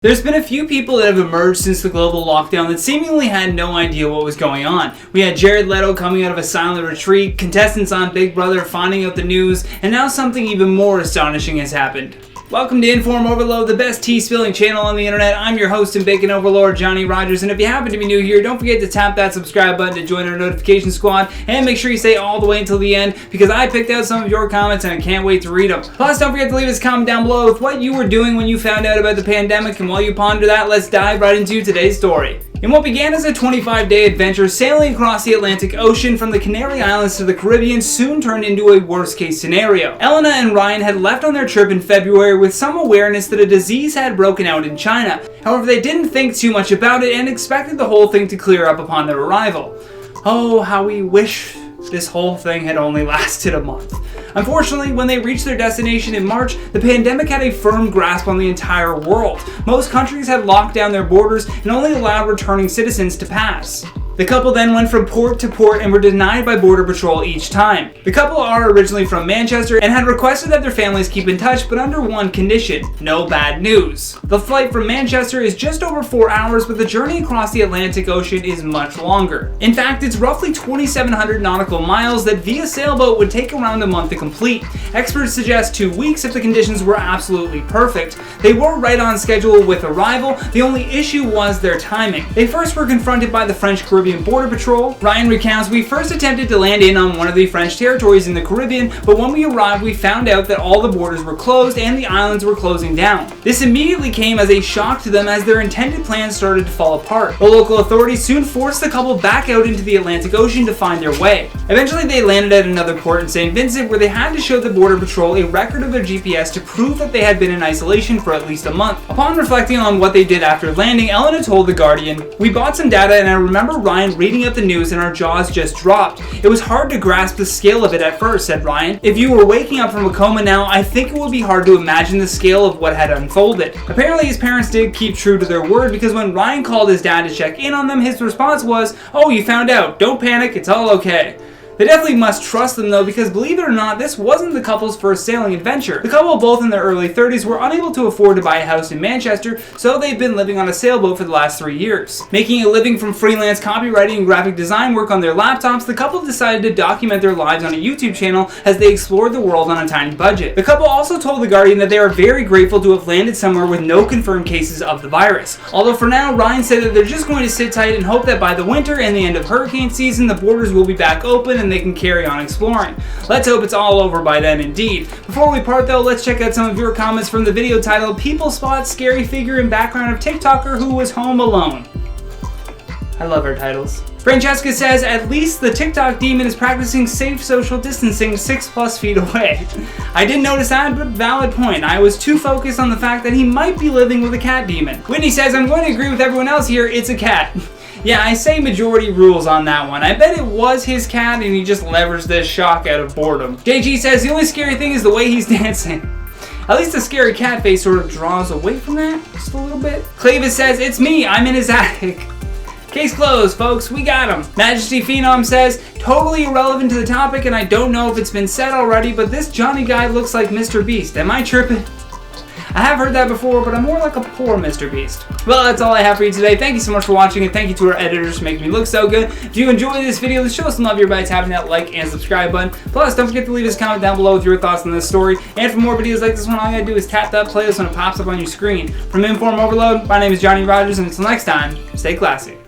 There's been a few people that have emerged since the global lockdown that seemingly had no idea what was going on. We had Jared Leto coming out of a silent retreat, contestants on Big Brother finding out the news, and now something even more astonishing has happened. Welcome to InformOverload, the best tea-spilling channel on the internet. I'm your host and bacon overlord, Johnny Rogers, and if you happen to be new here, don't forget to tap that subscribe button to join our notification squad, and make sure you stay all the way until the end, because I picked out some of your comments and I can't wait to read them. Plus, don't forget to leave us a comment down below with what you were doing when you found out about the pandemic, and while you ponder that, let's dive right into today's story. In what began as a 25-day adventure sailing across the Atlantic Ocean from the Canary Islands to the Caribbean soon turned into a worst-case scenario. Elena and Ryan had left on their trip in February with some awareness that a disease had broken out in China. However, they didn't think too much about it and expected the whole thing to clear up upon their arrival. Oh, how we wish this whole thing had only lasted a month. Unfortunately, when they reached their destination in March, the pandemic had a firm grasp on the entire world. Most countries had locked down their borders and only allowed returning citizens to pass. The couple then went from port to port and were denied by Border Patrol each time. The couple are originally from Manchester and had requested that their families keep in touch, but under one condition: no bad news. The flight from Manchester is just over 4 hours, but the journey across the Atlantic Ocean is much longer. In fact, it's roughly 2,700 nautical miles that via sailboat would take around a month to complete. Experts suggest 2 weeks if the conditions were absolutely perfect. They were right on schedule with arrival. The only issue was their timing. They first were confronted by the French Caribbean Border Patrol. Ryan recounts, "We first attempted to land in on one of the French territories in the Caribbean, but when we arrived we found out that all the borders were closed and the islands were closing down. This immediately came as a shock to them as their intended plans started to fall apart. The local authorities soon forced the couple back out into the Atlantic Ocean to find their way. Eventually they landed at another port in St. Vincent where they had to show the Border Patrol a record of their GPS to prove that they had been in isolation for at least a month. Upon reflecting on what they did after landing, Elena told The Guardian, "We bought some data and I remember Ryan reading up the news and our jaws just dropped. It was hard to grasp the scale of it at first," said Ryan. "If you were waking up from a coma now, I think it would be hard to imagine the scale of what had unfolded." Apparently his parents did keep true to their word, because when Ryan called his dad to check in on them, his response was, "Oh, you found out. Don't panic, it's all okay." They definitely must trust them though, because believe it or not, this wasn't the couple's first sailing adventure. The couple, both in their early 30s, were unable to afford to buy a house in Manchester, so they've been living on a sailboat for the last 3 years. Making a living from freelance copywriting and graphic design work on their laptops, the couple decided to document their lives on a YouTube channel as they explored the world on a tiny budget. The couple also told The Guardian that they are very grateful to have landed somewhere with no confirmed cases of the virus. Although for now, Ryan said that they're just going to sit tight and hope that by the winter and the end of hurricane season, the borders will be back open and they can carry on exploring. Let's hope it's all over by then indeed. Before we part though, let's check out some of your comments from the video titled "People Spot Scary Figure in Background of TikToker Who Was Home Alone." I love our titles. Francesca says, "At least the TikTok demon is practicing safe social distancing 6+ feet away." I didn't notice that, but valid point. I was too focused on the fact that he might be living with a cat demon. Whitney says, "I'm going to agree with everyone else here, it's a cat." Yeah, I say majority rules on that one. I bet it was his cat and he just leveraged this shock out of boredom. JG says, "The only scary thing is the way he's dancing." At least the scary cat face sort of draws away from that, just a little bit. Clavis says, "It's me, I'm in his attic." Case closed, folks, we got him. Majesty Phenom says, "Totally irrelevant to the topic and I don't know if it's been said already, but this Johnny guy looks like Mr. Beast. Am I tripping?" I have heard that before, but I'm more like a poor Mr. Beast. Well, that's all I have for you today. Thank you so much for watching, and thank you to our editors for making me look so good. If you enjoyed this video, show us some love here by tapping that like and subscribe button. Plus, don't forget to leave us a comment down below with your thoughts on this story. And for more videos like this one, all you gotta do is tap that playlist when it pops up on your screen. From InformOverload, my name is Johnny Rogers, and until next time, stay classy.